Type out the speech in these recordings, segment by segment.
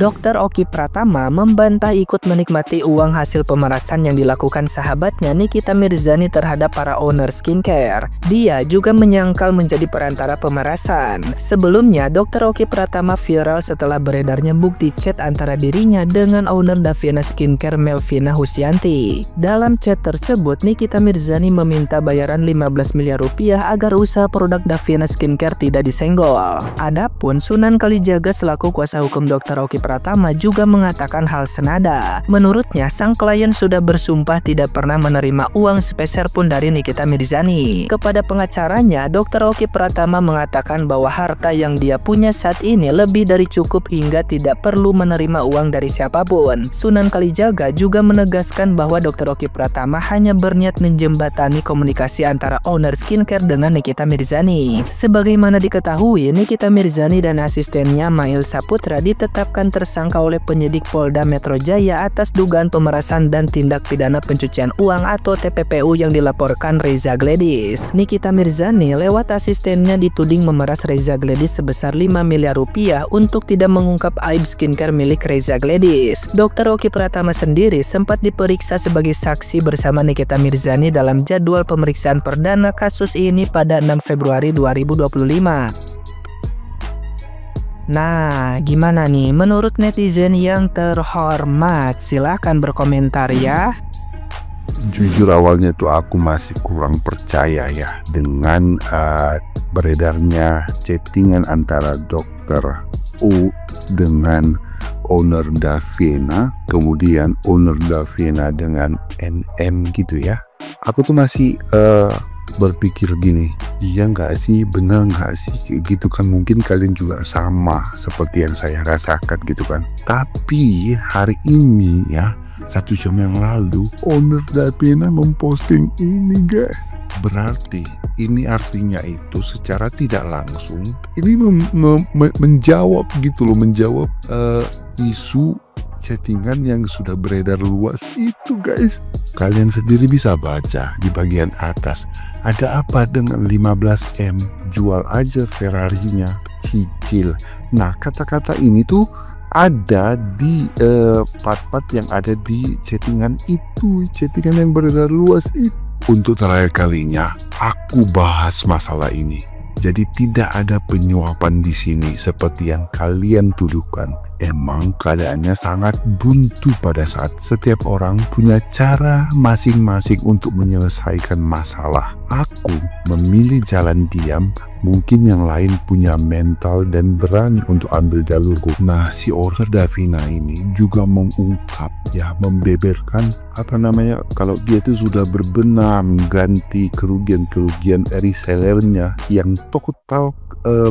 Dr. Oki Pratama membantah ikut menikmati uang hasil pemerasan yang dilakukan sahabatnya Nikita Mirzani terhadap para owner skincare. Dia juga menyangkal menjadi perantara pemerasan. Sebelumnya, Dr. Oki Pratama viral setelah beredarnya bukti chat antara dirinya dengan owner Davina Skincare Melvina Husyanti. Dalam chat tersebut, Nikita Mirzani meminta bayaran 15 miliar rupiah agar usaha produk Davina Skincare tidak disenggol. Adapun Sunan Kalijaga selaku kuasa hukum Dr. Oki Pratama juga mengatakan hal senada. Menurutnya, sang klien sudah bersumpah tidak pernah menerima uang sepeser pun dari Nikita Mirzani. Kepada pengacaranya, Dr. Oki Pratama mengatakan bahwa harta yang dia punya saat ini lebih dari cukup hingga tidak perlu menerima uang dari siapapun. Sunan Kalijaga juga menegaskan bahwa Dr. Oki Pratama hanya berniat menjembatani komunikasi antara owner skincare dengan Nikita Mirzani. Sebagaimana diketahui, Nikita Mirzani dan asistennya Mail Saputra ditetapkan tersangka oleh penyidik Polda Metro Jaya atas dugaan pemerasan dan tindak pidana pencucian uang atau TPPU yang dilaporkan Reza Gladys. Nikita Mirzani lewat asistennya dituding memeras Reza Gladys sebesar 5 miliar rupiah untuk tidak mengungkap aib skincare milik Reza Gladys. Dr. Oki Pratama sendiri sempat diperiksa sebagai saksi bersama Nikita Mirzani dalam jadwal pemeriksaan perdana kasus ini pada 6 Februari 2025. Nah, gimana nih menurut netizen yang terhormat? Silahkan berkomentar ya. Jujur awalnya tuh aku masih kurang percaya ya dengan beredarnya chattingan antara Dr. U dengan owner Davina, kemudian owner Davina dengan NM gitu ya. Aku tuh masih berpikir gini, iya nggak sih, bener nggak sih kayak gitu kan, mungkin kalian juga sama seperti yang saya rasakan gitu kan. Tapi hari ini ya, 1 jam yang lalu owner Davina memposting ini guys. Berarti ini artinya itu secara tidak langsung ini menjawab gitu loh, menjawab isu chattingan yang sudah beredar luas itu guys. Kalian sendiri bisa baca di bagian atas. Ada apa dengan 15M? Jual aja Ferrarinya, cicil. Nah, kata-kata ini tuh ada di part-part yang ada di chattingan itu, chattingan yang beredar luas itu. Untuk terakhir kalinya aku bahas masalah ini. Jadi tidak ada penyuapan di sini seperti yang kalian tuduhkan. Emang keadaannya sangat buntu pada saat setiap orang punya cara masing-masing untuk menyelesaikan masalah. Aku memilih jalan diam, mungkin yang lain punya mental dan berani untuk ambil jalurku. Nah, si owner Davina ini juga mengungkap ya, membeberkan apa namanya, kalau dia itu sudah berbenah mengganti kerugian-kerugian resellernya yang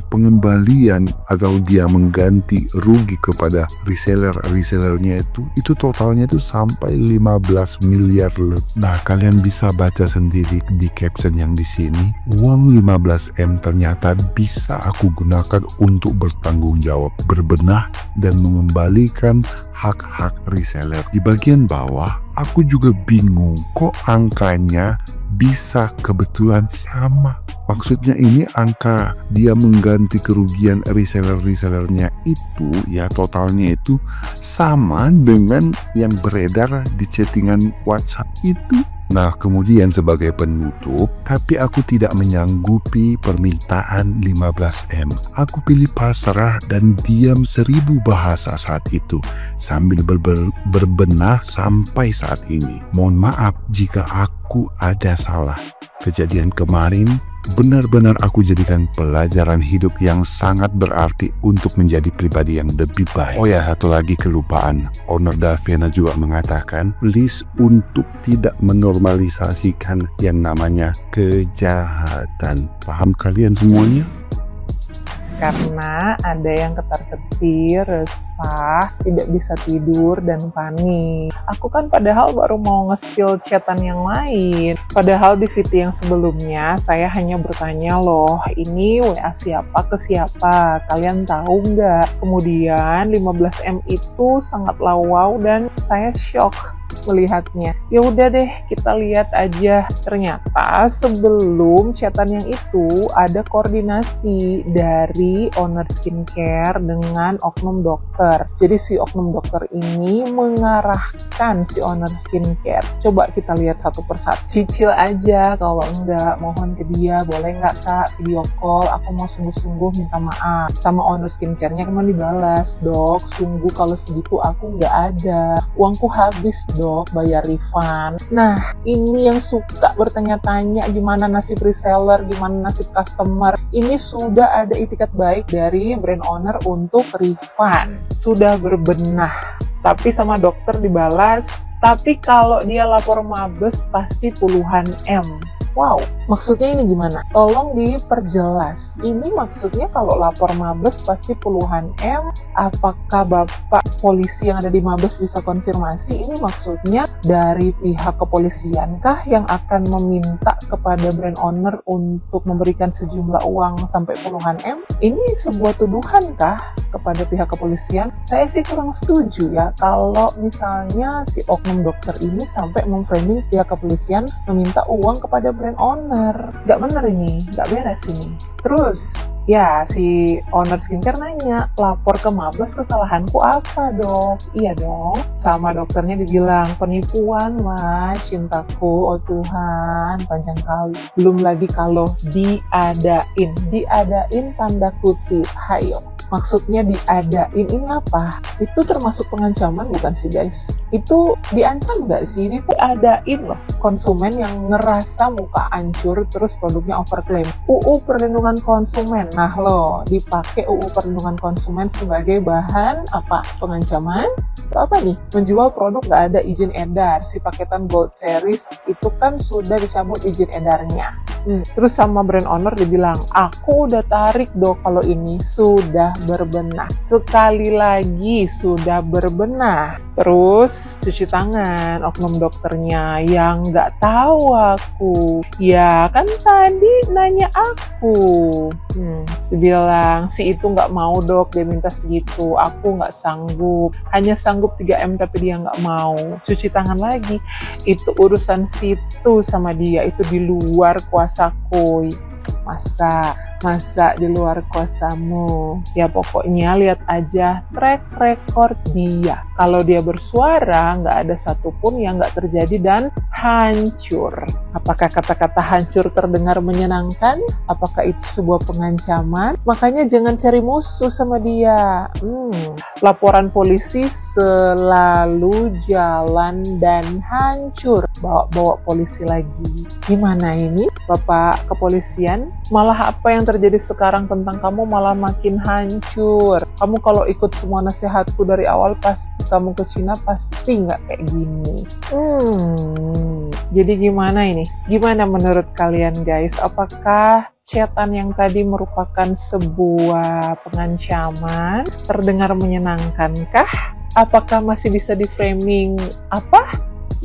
pengembalian atau dia mengganti rugi kepada resellernya itu totalnya itu sampai 15 miliar lebih. Nah, kalian bisa baca sendiri di caption yang di sini. Uang 15M ternyata bisa aku gunakan untuk bertanggung jawab, berbenah dan mengembalikan hak-hak reseller. Di bagian bawah aku juga bingung kok angkanya bisa kebetulan sama. Maksudnya ini angka dia mengganti kerugian resellernya itu ya, totalnya itu sama dengan yang beredar di chattingan WhatsApp itu. Nah, kemudian sebagai penutup, tapi aku tidak menyanggupi permintaan 15M. Aku pilih pasrah dan diam 1000 bahasa saat itu sambil berbenah sampai saat ini. Mohon maaf jika aku ada salah. Kejadian kemarin benar-benar aku jadikan pelajaran hidup yang sangat berarti untuk menjadi pribadi yang lebih baik. Oh ya, satu lagi kelupaan. Owner Davina juga mengatakan, please untuk tidak menormalisasikan yang namanya kejahatan. Paham kalian semuanya? Karena ada yang ketar-ketir, resah, tidak bisa tidur, dan panik. Aku kan padahal baru mau nge-spill chatan yang lain. Padahal di video yang sebelumnya, saya hanya bertanya loh, ini WA siapa ke siapa? Kalian tahu nggak? Kemudian 15M itu sangatlah wow dan saya shock. melihatnya. Ya udah deh, kita lihat aja. Ternyata sebelum chatan yang itu ada koordinasi dari owner skincare dengan oknum dokter. Jadi si oknum dokter ini mengarahkan si owner skincare. Coba kita lihat satu persatu. Cicil aja, kalau enggak mohon ke dia, boleh nggak kak video call, aku mau sungguh-sungguh minta maaf. Sama owner skincare-nya kemana dibalas, dok sungguh kalau segitu aku nggak ada, uangku habis dok, bayar refund. Nah ini yang suka bertanya-tanya gimana nasib reseller, gimana nasib customer. Ini sudah ada itikat baik dari brand owner untuk refund, sudah berbenah. Tapi sama dokter dibalas, tapi kalau dia lapor mabes pasti puluhan M. Wow, maksudnya ini gimana? Tolong diperjelas. Ini maksudnya kalau lapor mabes pasti puluhan M. Apakah Bapak polisi yang ada di mabes bisa konfirmasi? Ini maksudnya dari pihak kepolisian kah yang akan meminta kepada brand owner untuk memberikan sejumlah uang sampai puluhan M? Ini sebuah tuduhan kah kepada pihak kepolisian? Saya sih kurang setuju ya kalau misalnya si oknum dokter ini sampai memframing pihak kepolisian meminta uang kepada brand owner. Nggak bener ini, nggak beres ini. Terus ya si owner skincare nanya, lapor ke mabes kesalahanku apa dok? Iya dong, sama dokternya dibilang penipuan mas, cintaku, oh Tuhan panjang kali. Belum lagi kalau diadain tanda kutip, hayo. Maksudnya diadain ini apa? Itu termasuk pengancaman bukan sih guys? Itu diancam nggak sih? Ini diadain loh. Konsumen yang ngerasa muka hancur terus produknya overclaim. UU Perlindungan Konsumen. Nah loh, dipakai UU Perlindungan Konsumen sebagai bahan apa? Pengancaman? Itu apa nih? Menjual produk nggak ada izin edar. Si paketan Gold Series itu kan sudah dicabut izin edarnya. Terus sama brand owner dibilang, aku udah tarik dong kalau ini sudah berbenah. Sekali lagi sudah berbenah. Terus cuci tangan oknum dokternya yang nggak tahu aku. Ya kan tadi nanya aku. Dibilang si itu nggak mau dok, dia minta segitu. Aku nggak sanggup. Hanya sanggup 3M tapi dia nggak mau. Cuci tangan lagi. Itu urusan situ sama dia. Itu di luar kuasaku. Masa di luar kuasamu? Ya pokoknya lihat aja track record dia. Kalau dia bersuara, nggak ada satupun yang nggak terjadi dan hancur. Apakah kata-kata hancur terdengar menyenangkan? Apakah itu sebuah pengancaman? Makanya jangan cari musuh sama dia. Laporan polisi selalu jalan dan hancur. Bawa polisi lagi. Gimana ini Bapak kepolisian? Malah apa yang terjadi sekarang tentang kamu malah makin hancur. Kamu kalau ikut semua nasihatku dari awal pasti kamu ke Cina pasti nggak kayak gini. Jadi gimana ini? Gimana menurut kalian guys? Apakah chatan yang tadi merupakan sebuah pengancaman? Terdengar menyenangkankah? Apakah masih bisa di framing apa?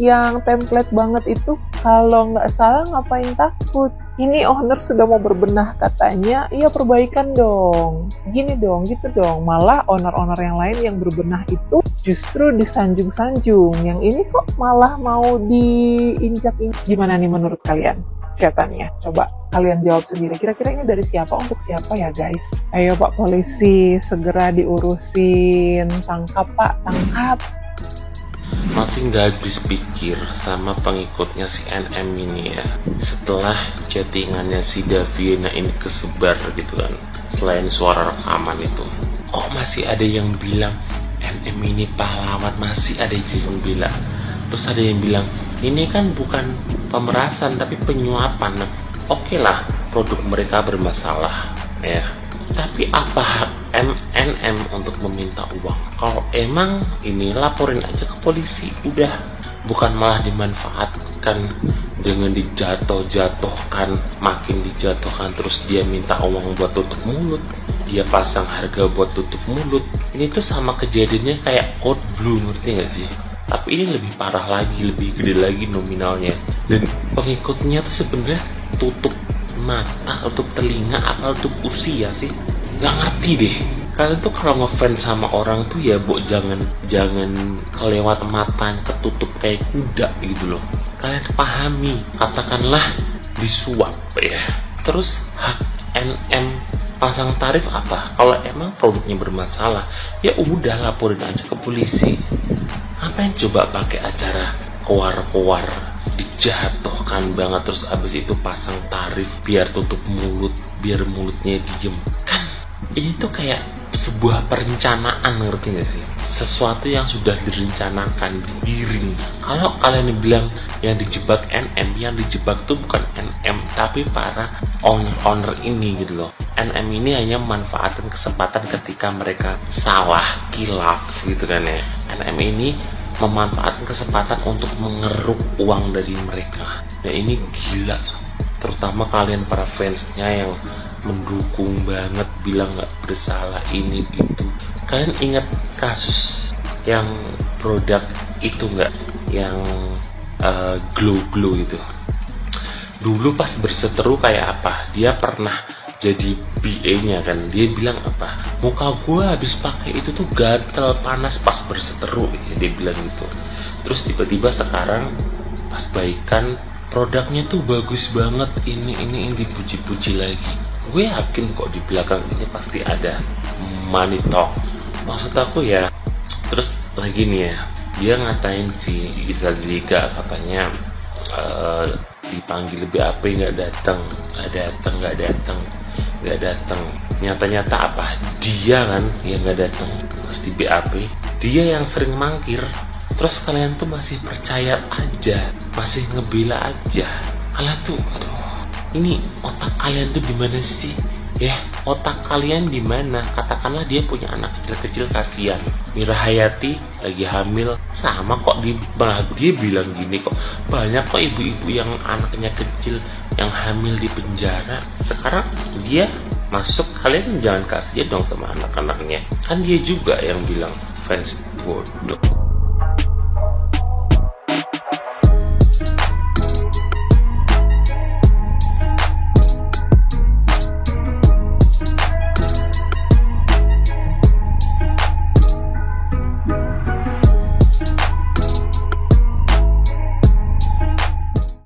Yang template banget itu? Kalau nggak salah ngapain takut? Ini owner sudah mau berbenah katanya, iya perbaikan dong. Gini dong, gitu dong. Malah owner-owner yang lain yang berbenah itu justru disanjung-sanjung. Yang ini kok malah mau diinjak-injak. Gimana nih menurut kalian chatannya? Coba kalian jawab sendiri. Kira-kira ini dari siapa untuk siapa ya guys? Ayo Pak Polisi, segera diurusin. Tangkap Pak, tangkap. Masih nggak habis pikir sama pengikutnya si NM ini ya. Setelah chattingannya si Daviena ini kesebar gitu kan, selain suara rekaman itu, kok masih ada yang bilang NM ini pahlawan, masih ada yang bilang. Terus ada yang bilang ini kan bukan pemerasan tapi penyuapan. Oke lah, produk mereka bermasalah ya, tapi apa hak NM untuk meminta uang? Kalau emang ini laporin aja ke polisi, udah. Bukan malah dimanfaatkan dengan dijatuh-jatuhkan, makin dijatuhkan, terus dia minta uang buat tutup mulut, dia pasang harga buat tutup mulut. Ini tuh sama kejadiannya kayak Code Blue, ngerti gak sih? Tapi ini lebih parah lagi, lebih gede lagi nominalnya. Dan pengikutnya tuh sebenarnya tutup mata, tutup telinga, atau tutup usia sih? Gak ngerti deh. Kalian tuh kalau ngefans sama orang tuh ya jangan kelewat mata, ketutup kayak kuda gitu loh. Kalian pahami, katakanlah disuap ya. Terus hak NM pasang tarif apa? Kalau emang produknya bermasalah, ya udah laporin aja ke polisi. Ngapain coba pakai acara keluar dijatuhkan banget, terus abis itu pasang tarif biar tutup mulut, biar mulutnya diem. Kan ini tuh kayak sebuah perencanaan, ngerti gak sih? Sesuatu yang sudah direncanakan, digiring. Kalau kalian bilang yang dijebak NM, yang dijebak tuh bukan NM tapi para owner ini gitu loh. NM ini hanya memanfaatkan kesempatan ketika mereka salah, kilaf gitu kan ya. NM ini memanfaatkan kesempatan untuk mengeruk uang dari mereka. Nah ini gila, terutama kalian para fansnya yang mendukung banget, bilang nggak bersalah ini itu. Kalian ingat kasus yang produk itu nggak, yang glow itu? Dulu pas berseteru kayak apa, dia pernah jadi PA-nya kan, dia bilang apa, muka gue habis pakai itu tuh gatel panas pas berseteru ya, dia bilang gitu. Terus tiba-tiba sekarang pas baikan, produknya tuh bagus banget, ini dipuji-puji lagi. Gue yakin kok di belakang ini pasti ada money talk. Maksud aku ya, terus lagi nih ya, dia ngatain si Izazliga katanya dipanggil BAP nggak datang. Nyata-nyata apa? Dia kan yang nggak datang, pasti BAP. Dia yang sering mangkir. Terus kalian tuh masih percaya aja, masih ngebela aja. Kalian tuh, aduh, ini otak kalian tuh gimana sih? Ya, otak kalian di mana? Katakanlah dia punya anak kecil-kecil, kasihan. Mira Hayati lagi hamil, sama kok dia bilang gini kok. Banyak kok ibu-ibu yang anaknya kecil yang hamil di penjara. Sekarang dia masuk, kalian jangan kasihan dong sama anak-anaknya. Kan dia juga yang bilang fans bodoh.